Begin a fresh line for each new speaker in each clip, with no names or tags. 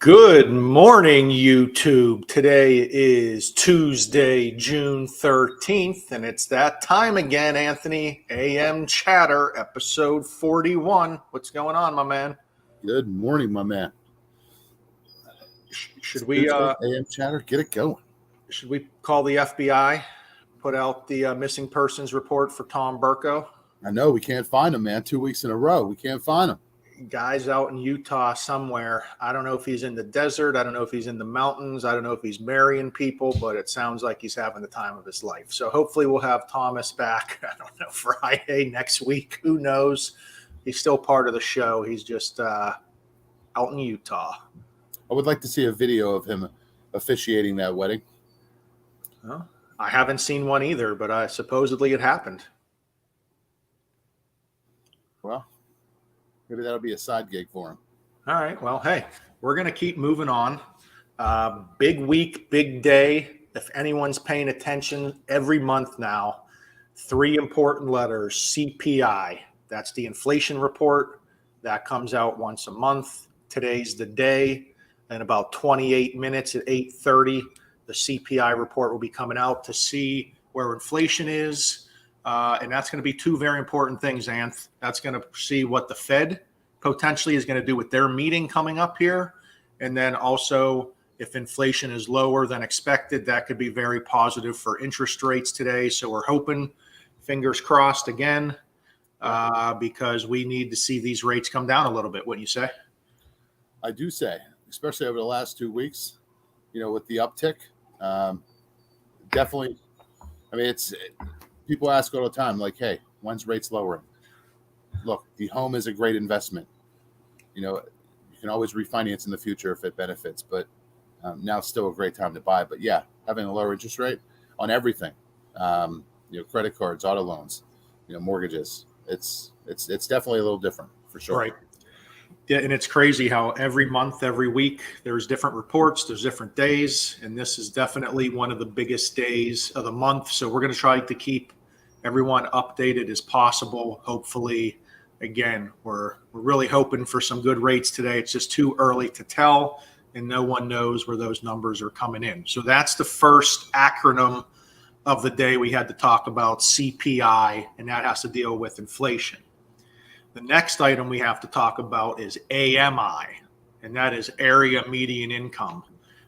Good morning, YouTube. Today is Tuesday, June 13th, and it's that time again, Anthony. AM Chatter Episode 41. What's going on, my man?
Good morning, my man.
Should we
AM Chatter, get it going.
Should we call the FBI, put out the missing persons report for Tom Burko?
I know we can't find him, man. 2 weeks in a row, we can't find him.
Guy's out in Utah somewhere. I don't know if he's in the desert. I don't know if he's in the mountains. I don't know if he's marrying people, but it sounds like he's having the time of his life. So hopefully we'll have Thomas back. I don't know, Friday next week. Who knows? He's still part of the show. He's just out in Utah.
I would like to see a video of him officiating that wedding.
Well, I haven't seen one either, but supposedly it happened.
Well, maybe that'll be a side gig for him.
All right. Well, hey, we're going to keep moving on. Big week, big day. If anyone's paying attention, every month now, 3 important letters, CPI. That's the inflation report. That comes out once a month. Today's the day. In about 28 minutes at 8:30, the CPI report will be coming out to see where inflation is. And that's going to be 2 very important things, Anth. That's going to see what the Fed potentially is going to do with their meeting coming up here. And then also, if inflation is lower than expected, that could be very positive for interest rates today. So we're hoping, fingers crossed again, because we need to see these rates come down a little bit. Wouldn't you say?
I do say, especially over the last 2 weeks, with the uptick, definitely. I mean, people ask all the time, like, hey, when's rates lowering? Look, the home is a great investment. You can always refinance in the future if it benefits, but now it's still a great time to buy. But yeah, having a lower interest rate on everything, credit cards, auto loans, mortgages, it's definitely a little different for sure.
Right. Yeah, and it's crazy how every month, every week, there's different reports, there's different days, and this is definitely one of the biggest days of the month. So we're going to try to keep everyone updated as possible. Hopefully, again, we're really hoping for some good rates today. It's just too early to tell, and no one knows where those numbers are coming in. So that's the first acronym of the day we had to talk about, CPI, and that has to deal with inflation. The next item we have to talk about is AMI, and that is area median income.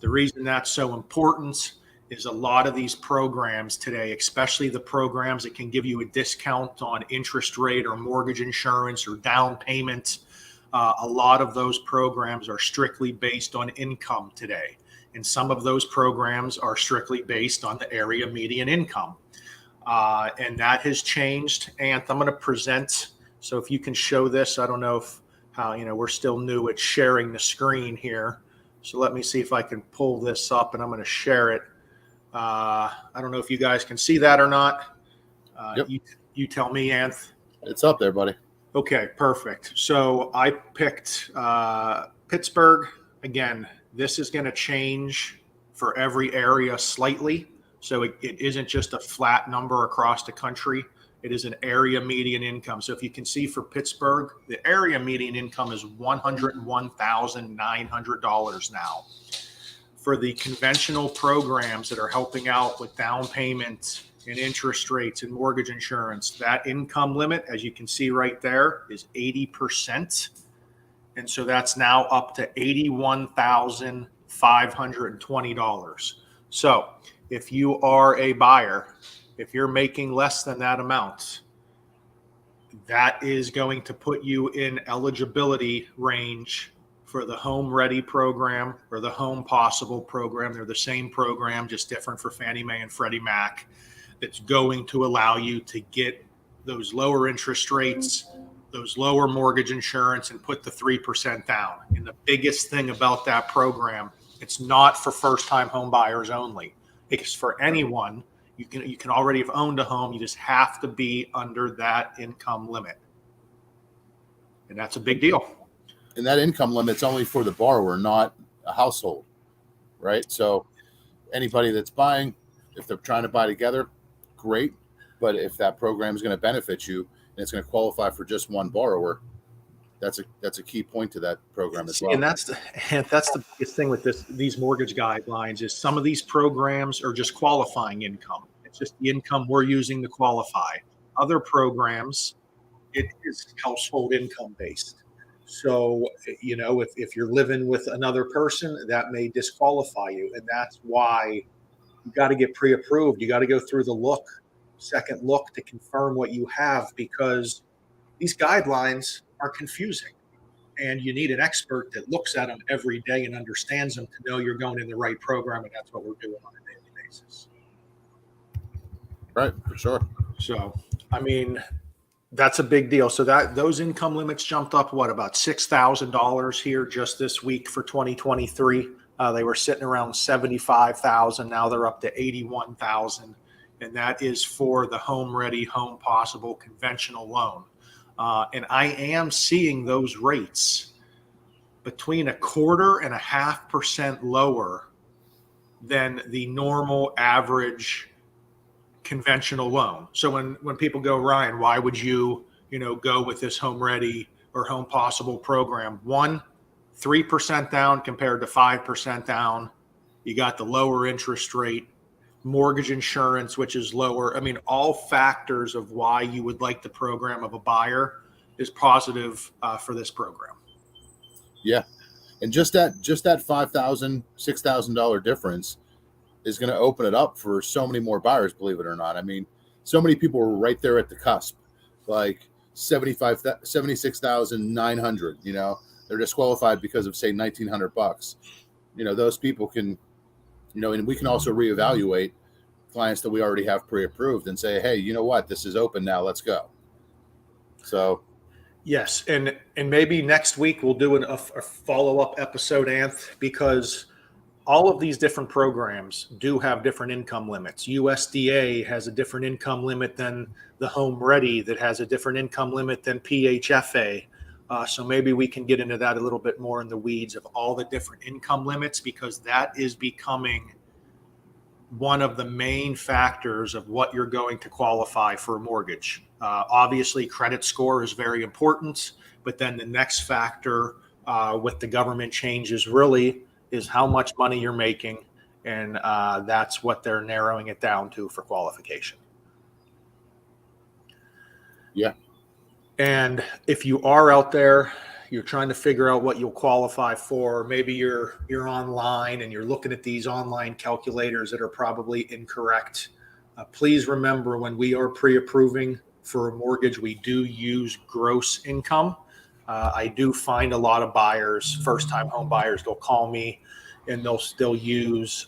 The reason that's so important is a lot of these programs today, especially the programs that can give you a discount on interest rate or mortgage insurance or down payment, a lot of those programs are strictly based on income today. And some of those programs are strictly based on the area median income. And that has changed. And I'm going to present. So if you can show this, I don't know how we're still new at sharing the screen here. So let me see if I can pull this up, and I'm going to share it. I don't know if you guys can see that or not.
Yep.
You tell me, Anth.
It's up there, buddy.
Okay, perfect. So I picked Pittsburgh. Again, this is going to change for every area slightly. So it isn't just a flat number across the country. It is an area median income. So if you can see for Pittsburgh, the area median income is $101,900 now. For the conventional programs that are helping out with down payment and interest rates and mortgage insurance, that income limit, as you can see right there, is 80%. And so that's now up to $81,520. So if you are a buyer, if you're making less than that amount, that is going to put you in eligibility range for the Home Ready program or the Home Possible program. They're the same program, just different for Fannie Mae and Freddie Mac. That's going to allow you to get those lower interest rates, those lower mortgage insurance, and put the 3% down. And the biggest thing about that program, it's not for first-time home buyers only. It's for anyone. You can already have owned a home. You just have to be under that income limit. And that's a big deal.
And that income limit's only for the borrower, not a household, right? So anybody that's buying, if they're trying to buy together, great. But if that program is going to benefit you and it's going to qualify for just one borrower, that's a key point to that program as
See,
well.
and that's the biggest thing with these mortgage guidelines is some of these programs are just qualifying income. It's just the income we're using to qualify. Other programs, it is household income based. So, if you're living with another person, that may disqualify you. And that's why you got to get pre-approved. You got to go through the second look to confirm what you have, because these guidelines are confusing. And you need an expert that looks at them every day and understands them to know you're going in the right program. And that's what we're doing on a daily basis.
Right, for sure.
So, I mean, that's a big deal. So those income limits jumped up, about $6,000 here just this week for 2023. They were sitting around 75,000. Now they're up to 81,000. And that is for the Home Ready, Home Possible conventional loan. And I am seeing those rates between 1.25% lower than the normal average conventional loan. So when people go, Ryan, why would you go with this Home Ready or Home Possible program? 3% down compared to 5% down. You got the lower interest rate, mortgage insurance, which is lower. I mean, all factors of why you would like the program of a buyer is positive for this program.
Yeah. And just that $5,000, $6,000 difference is going to open it up for so many more buyers, believe it or not. I mean, so many people are right there at the cusp, like 76,900, they're disqualified because of, say, $1,900. Those people can, and we can also reevaluate clients that we already have pre-approved and say, hey, you know what, this is open now, let's go. So
yes, and maybe next week we'll do a follow-up episode, Anth, because all of these different programs do have different income limits. USDA has a different income limit than the Home Ready, that has a different income limit than PHFA. So maybe we can get into that a little bit more in the weeds of all the different income limits, because that is becoming one of the main factors of what you're going to qualify for a mortgage. Obviously, credit score is very important, but then the next factor with the government changes really is how much money you're making, and that's what they're narrowing it down to for qualification.
Yeah.
And if you are out there, you're trying to figure out what you'll qualify for, maybe you're online and you're looking at these online calculators that are probably incorrect. Please remember, when we are pre-approving for a mortgage, we do use gross income. I do find a lot of buyers, first-time home buyers, they'll call me and they'll still use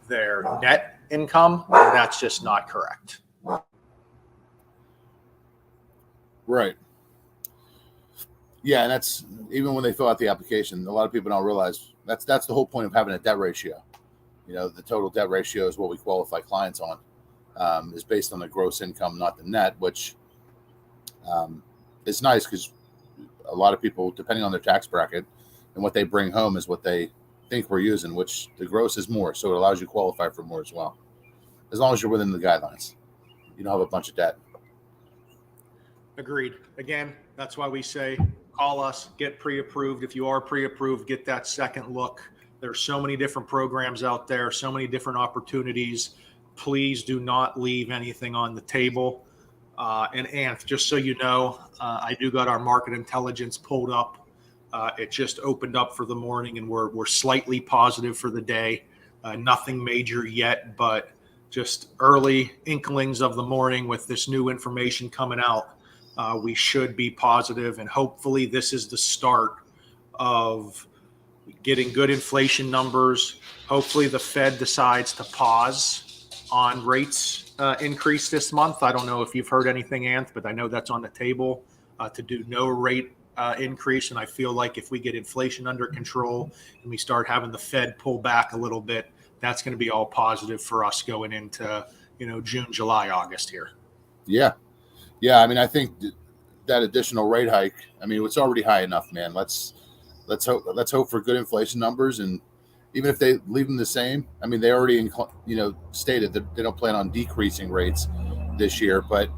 their net income, and that's just not correct.
Right. Yeah, and that's even when they fill out the application, a lot of people don't realize that's the whole point of having a debt ratio. The total debt ratio is what we qualify clients on, is based on the gross income, not the net, which is nice because a lot of people, depending on their tax bracket and what they bring home, is what they think we're using, which the gross is more. So it allows you to qualify for more as well, as long as you're within the guidelines. You don't have a bunch of debt.
Agreed. Again, that's why we say call us, get pre-approved. If you are pre-approved, get that second look. There's so many different programs out there, so many different opportunities. Please do not leave anything on the table. And Anth, just so you know, I do got our market intelligence pulled up. It just opened up for the morning, and we're slightly positive for the day. Nothing major yet, but just early inklings of the morning with this new information coming out. We should be positive, and hopefully this is the start of getting good inflation numbers. Hopefully the Fed decides to pause on rates increase this month. I don't know if you've heard anything, Anth, but I know that's on the table to do no rate increase. And I feel like if we get inflation under control and we start having the Fed pull back a little bit, that's going to be all positive for us going into, June, July, August here.
Yeah. Yeah. I mean, I think that additional rate hike, it's already high enough, man. Let's hope for good inflation numbers. And even if they leave them the same, they already, stated that they don't plan on decreasing rates this year, but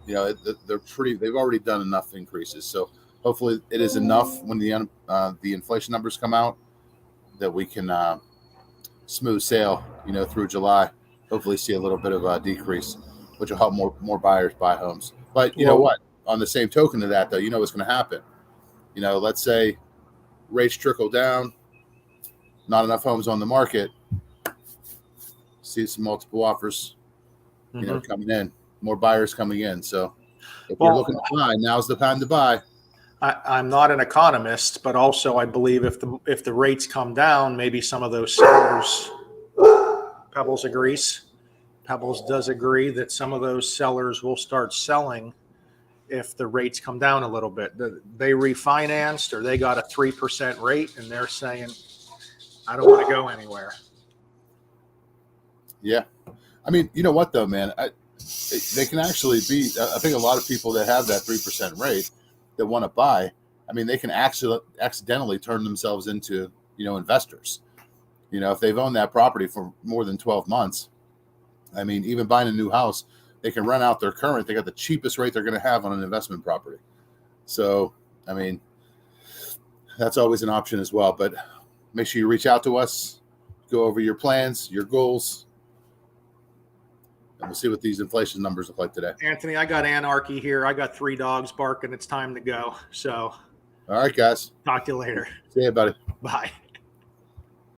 they've already done enough increases. So hopefully it is enough when the inflation numbers come out that we can smooth sail, through July. Hopefully see a little bit of a decrease, which will help more buyers buy homes. But you know what? On the same token of that, though, what's going to happen. Let's say rates trickle down, not enough homes on the market. See some multiple offers, coming in, more buyers coming in. So if you're looking to buy, now's the time to buy.
I'm not an economist, but also I believe if the rates come down, maybe some of those sellers, Pebbles agrees. Pebbles does agree that some of those sellers will start selling if the rates come down a little bit. They refinanced or they got a 3% rate and they're saying, I don't want to go anywhere.
Yeah. I mean, you know what though, man, they can actually be, I think a lot of people that have that 3% rate that want to buy, I mean, they can actually accidentally turn themselves into, investors. If they've owned that property for more than 12 months, I mean, even buying a new house, they can rent out their current. They got the cheapest rate they're going to have on an investment property. So, I mean, that's always an option as well. But make sure you reach out to us, go over your plans, your goals, and we'll see what these inflation numbers look like today.
Anthony, I got anarchy here. I got 3 dogs barking. It's time to go. So,
all right, guys.
Talk to you later.
See you, buddy.
Bye.